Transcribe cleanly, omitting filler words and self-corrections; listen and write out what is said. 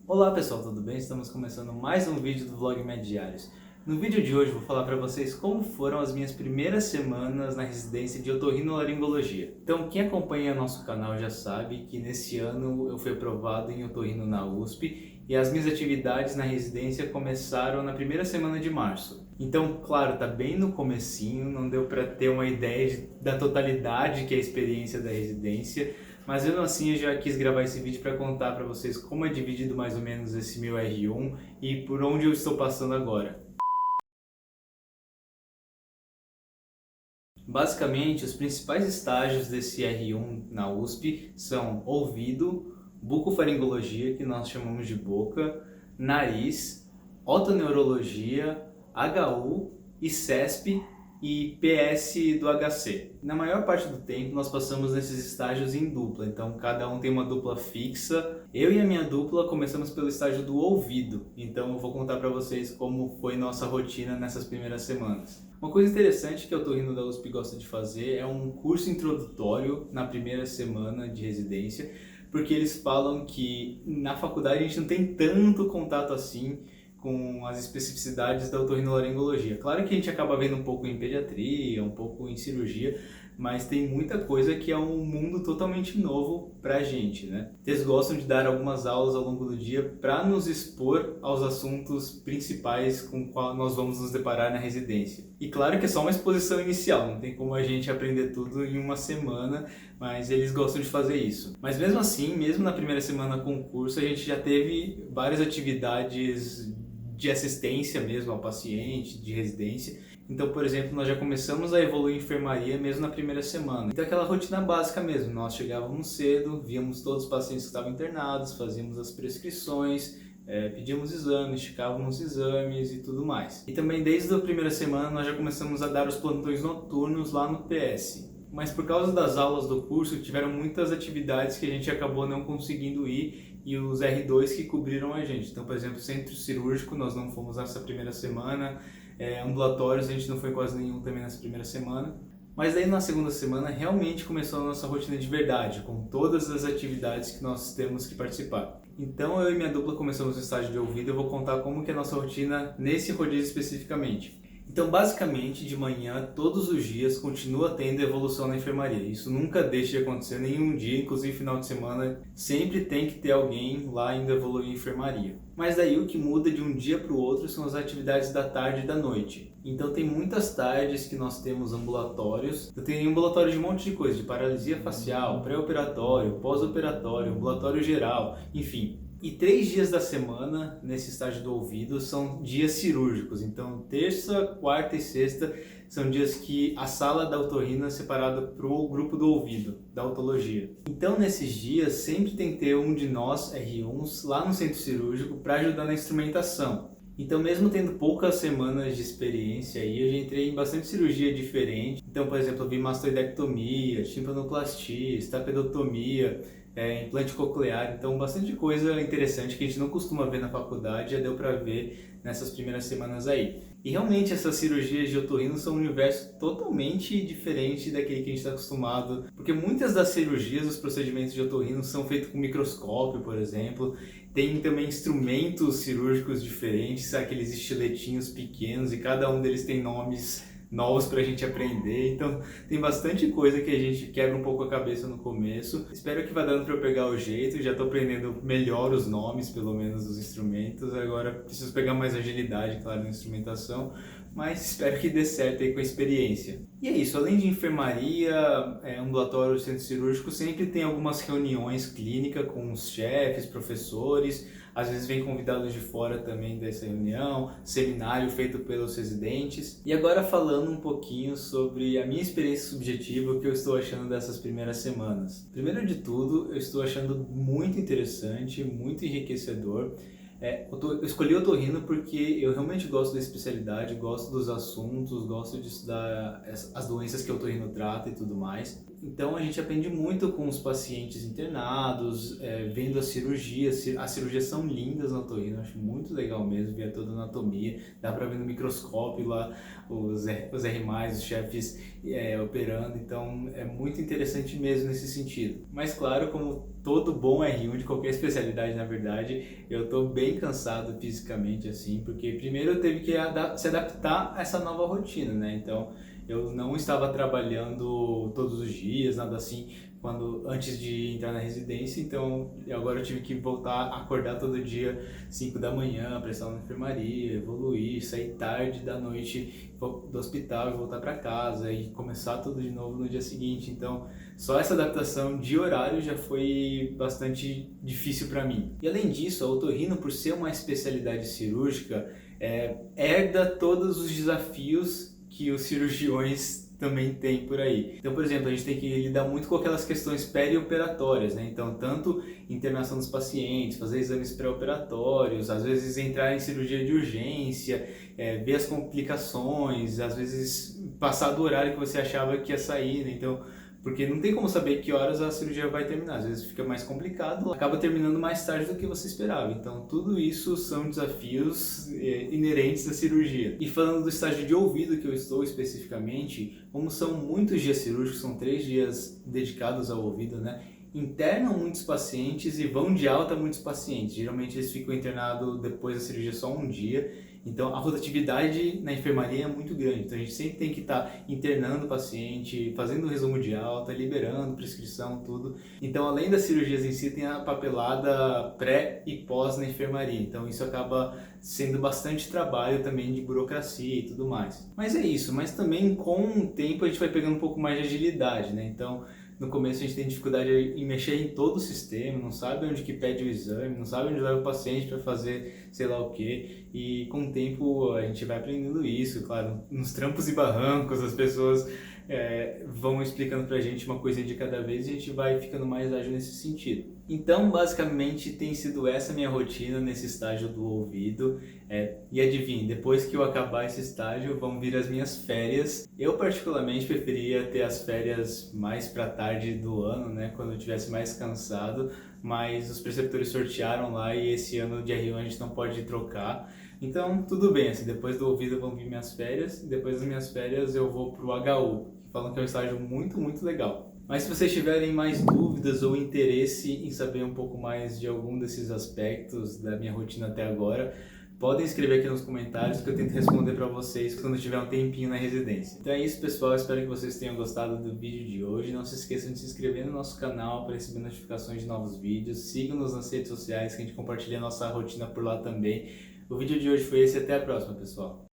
Olá pessoal, tudo bem? Estamos começando mais um vídeo do Vlog Diários. No vídeo de hoje vou falar para vocês como foram as minhas primeiras semanas na residência de otorrinolaringologia. Então quem acompanha nosso canal já sabe que nesse ano eu fui aprovado em otorrino na USP e as minhas atividades na residência começaram na primeira semana de março. Então, claro, tá bem no comecinho, não deu para ter uma ideia da totalidade que é a experiência da residência, mas mesmo assim eu já quis gravar esse vídeo para contar para vocês como é dividido mais ou menos esse meu R1 e por onde eu estou passando agora. Basicamente, os principais estágios desse R1 na USP são ouvido, bucofaringologia, que nós chamamos de boca, nariz, otoneurologia, HU e CESP e PS do HC. Na maior parte do tempo nós passamos nesses estágios em dupla, então cada um tem uma dupla fixa. Eu e a minha dupla começamos pelo estágio do ouvido, então eu vou contar para vocês como foi nossa rotina nessas primeiras semanas. Uma coisa interessante que o otorrino da USP gosta de fazer é um curso introdutório na primeira semana de residência, porque eles falam que na faculdade a gente não tem tanto contato assim com as especificidades da otorrinolaringologia. Claro que a gente acaba vendo um pouco em pediatria, um pouco em cirurgia, mas tem muita coisa que é um mundo totalmente novo pra gente, né? Eles gostam de dar algumas aulas ao longo do dia para nos expor aos assuntos principais com os quais nós vamos nos deparar na residência. E claro que é só uma exposição inicial, não tem como a gente aprender tudo em uma semana, mas eles gostam de fazer isso. Mas mesmo assim, mesmo na primeira semana com o curso, a gente já teve várias atividades de assistência mesmo ao paciente, de residência. Então, por exemplo, nós já começamos a evoluir em enfermaria mesmo na primeira semana. Então, aquela rotina básica mesmo, nós chegávamos cedo, víamos todos os pacientes que estavam internados, fazíamos as prescrições, pedíamos exames, checávamos exames e tudo mais. E também desde a primeira semana nós já começamos a dar os plantões noturnos lá no PS. Mas por causa das aulas do curso, tiveram muitas atividades que a gente acabou não conseguindo ir e os R2 que cobriram a gente. Então, por exemplo, centro cirúrgico nós não fomos nessa primeira semana, ambulatórios a gente não foi quase nenhum também nessa primeira semana. Mas daí na segunda semana realmente começou a nossa rotina de verdade, com todas as atividades que nós temos que participar. Então eu e minha dupla começamos no estágio de ouvido e eu vou contar como que é a nossa rotina nesse rodízio especificamente. Então, basicamente, de manhã, todos os dias, continua tendo evolução na enfermaria. Isso nunca deixa de acontecer nenhum dia, inclusive final de semana, sempre tem que ter alguém lá indo evoluir em enfermaria. Mas daí o que muda de um dia para o outro são as atividades da tarde e da noite. Então tem muitas tardes que nós temos ambulatórios. Eu tenho ambulatório de um monte de coisa, de paralisia facial, pré-operatório, pós-operatório, ambulatório geral, enfim. E 3 dias da semana, nesse estágio do ouvido, são dias cirúrgicos. Então, terça, quarta e sexta são dias que a sala da otorrina é separada para o grupo do ouvido, da otologia. Então, nesses dias, sempre tem que ter um de nós, R1s, lá no centro cirúrgico para ajudar na instrumentação. Então, mesmo tendo poucas semanas de experiência aí, eu já entrei em bastante cirurgia diferente. Então, por exemplo, eu vi mastoidectomia, timpanoplastia, estapedotomia, implante coclear, então bastante coisa interessante que a gente não costuma ver na faculdade, já deu para ver nessas primeiras semanas aí. E realmente essas cirurgias de otorrino são um universo totalmente diferente daquele que a gente está acostumado, porque muitas das cirurgias, os procedimentos de otorrino são feitos com microscópio, por exemplo, tem também instrumentos cirúrgicos diferentes, aqueles estiletinhos pequenos e cada um deles tem nomes novos para a gente aprender, então tem bastante coisa que a gente quebra um pouco a cabeça no começo. Espero que vá dando para eu pegar o jeito, já estou aprendendo melhor os nomes, pelo menos dos instrumentos, agora preciso pegar mais agilidade, claro, na instrumentação, mas espero que dê certo aí com a experiência. E é isso, além de enfermaria, ambulatório, centro cirúrgico, sempre tem algumas reuniões clínicas com os chefes, professores, às vezes vem convidados de fora também dessa reunião, seminário feito pelos residentes. E agora falando um pouquinho sobre a minha experiência subjetiva, o que eu estou achando dessas primeiras semanas. Primeiro de tudo, eu estou achando muito interessante, muito enriquecedor. Eu escolhi o otorrino porque eu realmente gosto da especialidade, gosto dos assuntos, gosto de estudar as doenças que o otorrino trata e tudo mais. Então a gente aprende muito com os pacientes internados, vendo as cirurgias são lindas no otorrino, acho muito legal mesmo ver toda a anatomia, dá para ver no microscópio lá os R+, os chefes operando, então é muito interessante mesmo nesse sentido. Mas claro, como todo bom R1 de qualquer especialidade, na verdade, eu estou bem cansado fisicamente assim, porque primeiro eu teve que se adaptar a essa nova rotina, né? Então eu não estava trabalhando todos os dias, nada assim, antes de entrar na residência, então agora eu tive que voltar a acordar todo dia 5 da manhã, prestar na enfermaria, evoluir, sair tarde da noite do hospital e voltar para casa e começar tudo de novo no dia seguinte. Então só essa adaptação de horário já foi bastante difícil para mim. E além disso, a otorrino, por ser uma especialidade cirúrgica, herda todos os desafios que os cirurgiões também têm por aí. Então, por exemplo, a gente tem que lidar muito com aquelas questões perioperatórias, né? Então, tanto internação dos pacientes, fazer exames pré-operatórios, às vezes entrar em cirurgia de urgência, ver as complicações, às vezes passar do horário que você achava que ia sair, né? Então, porque não tem como saber que horas a cirurgia vai terminar, às vezes fica mais complicado, acaba terminando mais tarde do que você esperava. Então tudo isso são desafios inerentes à cirurgia. E falando do estágio de ouvido que eu estou especificamente, como são muitos dias cirúrgicos, são 3 dias dedicados ao ouvido, né? Internam muitos pacientes e vão de alta muitos pacientes. Geralmente eles ficam internados depois da cirurgia só um dia. Então a rotatividade na enfermaria é muito grande. Então a gente sempre tem que estar internando o paciente, fazendo o resumo de alta, liberando prescrição, tudo. Então além das cirurgias em si, tem a papelada pré e pós na enfermaria. Então isso acaba sendo bastante trabalho também de burocracia e tudo mais. Mas é isso, mas também com o tempo a gente vai pegando um pouco mais de agilidade, né? Então no começo a gente tem dificuldade em mexer em todo o sistema, não sabe onde que pede o exame, não sabe onde leva o paciente para fazer sei lá o que. E com o tempo a gente vai aprendendo isso, claro, nos trampos e barrancos as pessoas vão explicando pra gente uma coisa de cada vez e a gente vai ficando mais ágil nesse sentido. Então, basicamente, tem sido essa minha rotina nesse estágio do ouvido. E adivinhe, depois que eu acabar esse estágio, vão vir as minhas férias. Eu, particularmente, preferia ter as férias mais pra tarde do ano, né? Quando eu estivesse mais cansado. Mas os preceptores sortearam lá e esse ano de R1 a gente não pode trocar. Então, tudo bem, assim, depois do ouvido vão vir minhas férias. Depois das minhas férias eu vou pro HU, que falam que é um estágio muito, muito legal. Mas se vocês tiverem mais dúvidas ou interesse em saber um pouco mais de algum desses aspectos da minha rotina até agora, podem escrever aqui nos comentários que eu tento responder para vocês quando tiver um tempinho na residência. Então é isso, pessoal, espero que vocês tenham gostado do vídeo de hoje. Não se esqueçam de se inscrever no nosso canal para receber notificações de novos vídeos. Sigam-nos nas redes sociais que a gente compartilha a nossa rotina por lá também. O vídeo de hoje foi esse, até a próxima, pessoal.